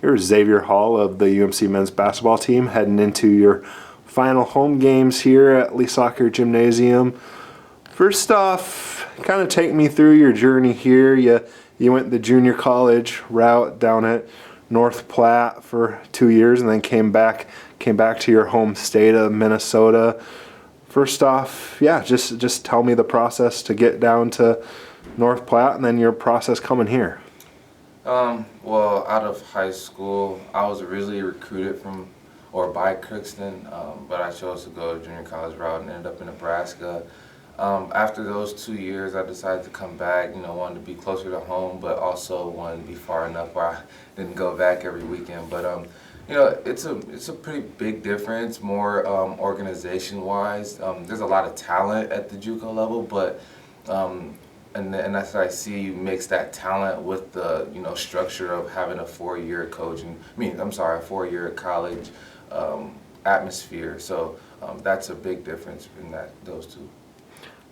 Here's Xavier Hall of the UMC men's basketball team heading into your final home games here at Lee Soccer Gymnasium. First off, kind of take me through your journey here. You went the junior college route down at North Platte for 2 years and then came back to your home state of Minnesota. First off, just tell me the process to get down to North Platte and then your process coming here. Well, out of high school, I was originally recruited by Crookston, but I chose to go to junior college route and ended up in Nebraska. After those 2 years, I decided to come back. Wanted to be closer to home, but also wanted to be far enough where I didn't go back every weekend. But it's a pretty big difference, more organization-wise. There's a lot of talent at the JUCO level, but and that's what I see. You mix that talent with the structure of having a 4-year four-year college atmosphere. So that's a big difference in those two.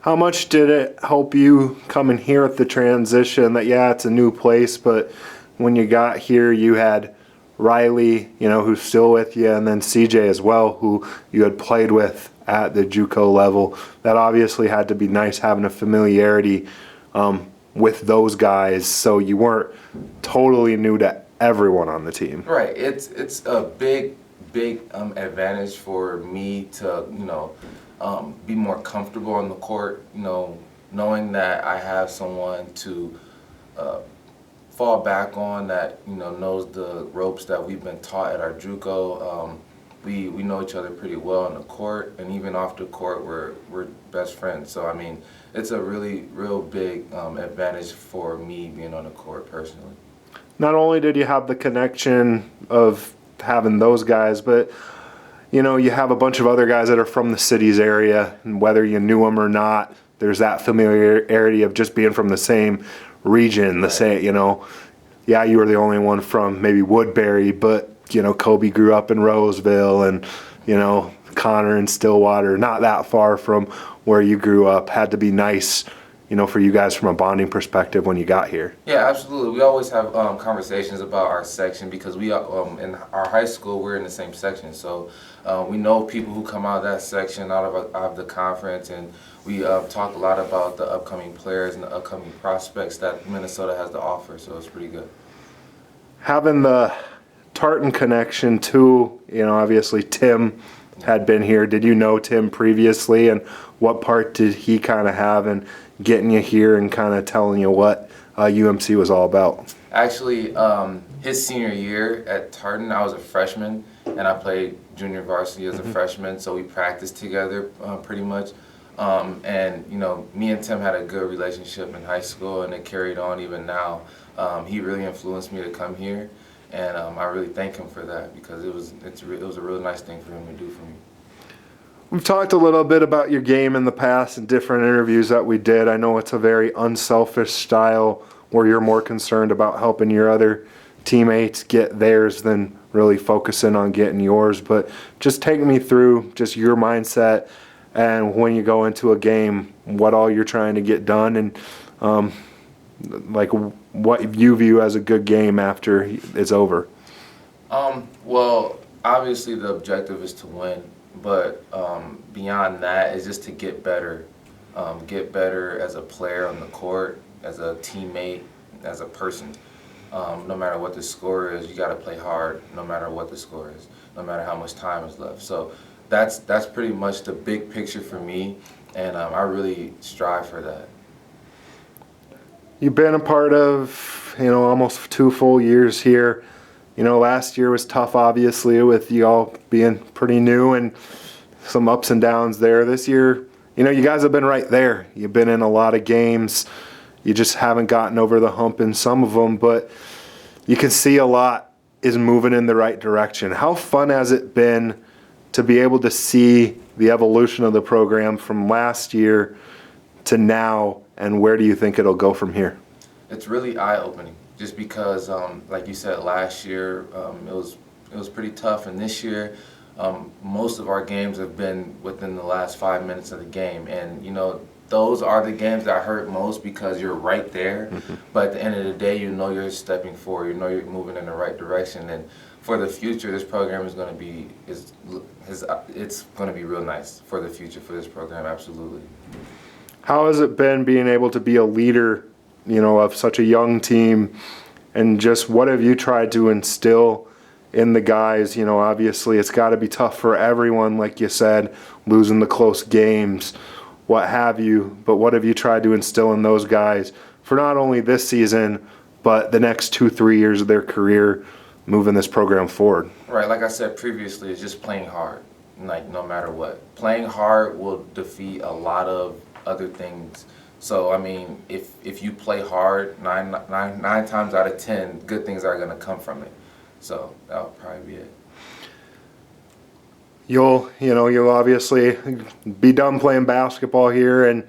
How much did it help you coming here at the transition that, it's a new place, but when you got here you had Riley, who's still with you, and then CJ as well, who you had played with at the JUCO level. That obviously had to be nice having a familiarity with those guys, so you weren't totally new to everyone on the team. Right. It's a big advantage for me to be more comfortable on the court, knowing that I have someone to fall back on that knows the ropes that we've been taught at our JUCO. We know each other pretty well on the court, and even off the court we're best friends. So I mean, it's a real big advantage for me being on the court personally. Not only did you have the connection of having those guys, but you have a bunch of other guys that are from the city's area, and whether you knew them or not, there's that familiarity of just being from the same region, you were the only one from maybe Woodbury, but Kobe grew up in Roseville, and Connor in Stillwater, not that far from where you grew up. Had to be nice, for you guys from a bonding perspective when you got here. Yeah, absolutely. We always have conversations about our section because we in our high school we're in the same section, so we know people who come out of that section, out of the conference, and we talk a lot about the upcoming players and the upcoming prospects that Minnesota has to offer. So it's pretty good. Having the Tartan connection too, obviously Tim had been here. Did you know Tim previously, and what part did he kind of have in getting you here and kind of telling you what UMC was all about? Actually, his senior year at Tartan, I was a freshman, and I played junior varsity as a freshman, so we practiced together pretty much. And me and Tim had a good relationship in high school, and it carried on even now. He really influenced me to come here, and I really thank him for that because it was a really nice thing for him to do for me. We've talked a little bit about your game in the past in different interviews that we did. I know it's a very unselfish style where you're more concerned about helping your other teammates get theirs than really focusing on getting yours. But just take me through just your mindset and when you go into a game, what all you're trying to get done, and what you view as a good game after it's over. Well, obviously the objective is to win, but beyond that is just to get better as a player on the court, as a teammate, as a person. No matter what the score is, you got to play hard no matter what the score is, no matter how much time is left. So that's pretty much the big picture for me, and I really strive for that. You've been a part of, almost 2 full years here. Last year was tough, obviously, with you all being pretty new and some ups and downs there. This year, you guys have been right there. You've been in a lot of games. You just haven't gotten over the hump in some of them, but you can see a lot is moving in the right direction. How fun has it been to be able to see the evolution of the program from last year to now, and where do you think it'll go from here? It's really eye-opening, just because, like you said, last year it was pretty tough, and this year most of our games have been within the last 5 minutes of the game, and those are the games that hurt most because you're right there. But at the end of the day, you know you're stepping forward. You know you're moving in the right direction. And for the future, this program is going to be it's going to be real nice for the future for this program. Absolutely. How has it been being able to be a leader, of such a young team, and just what have you tried to instill in the guys? Obviously it's got to be tough for everyone, like you said, losing the close games, what have you, but what have you tried to instill in those guys for not only this season, but the next 2-3 years of their career, moving this program forward? Right, like I said previously, it's just playing hard, like no matter what. Playing hard will defeat a lot of other things. So, I mean, if you play hard, nine times out of 10, good things are going to come from it. So that'll probably be it. You'll obviously be done playing basketball here, and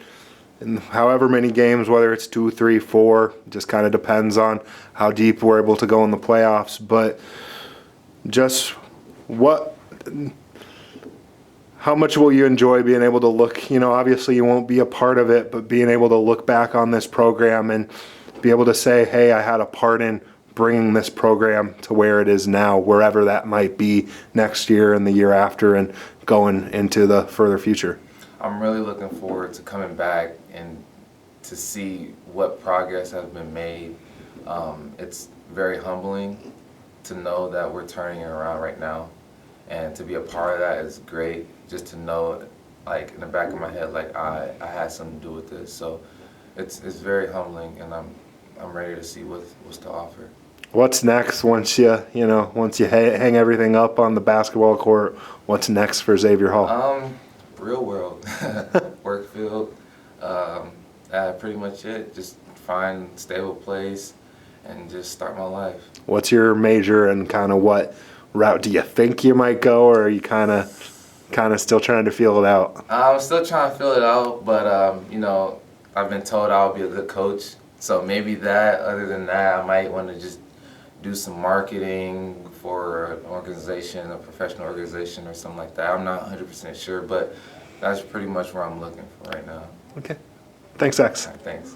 however many games, whether it's 2, 3, 4, just kind of depends on how deep we're able to go in the playoffs. But just how much will you enjoy being able to look, obviously you won't be a part of it, but being able to look back on this program and be able to say, hey, I had a part in bringing this program to where it is now, wherever that might be next year and the year after and going into the further future? I'm really looking forward to coming back and to see what progress has been made. It's very humbling to know that we're turning it around right now, and to be a part of that is great. Just to know, like in the back of my head, like I had something to do with this. So it's very humbling, and I'm ready to see what's to offer. What's next once you hang everything up on the basketball court? What's next for Xavier Hall? Real world, work field. Pretty much it. Just find a stable place and just start my life. What's your major and kind of what route do you think you might go, or are you kind of still trying to feel it out? I'm still trying to feel it out, but I've been told I'll be a good coach. So maybe that. Other than that, I might want to just do some marketing for an organization, a professional organization or something like that. I'm not 100% sure, but that's pretty much where I'm looking for right now. Okay. Thanks, X. All right, thanks.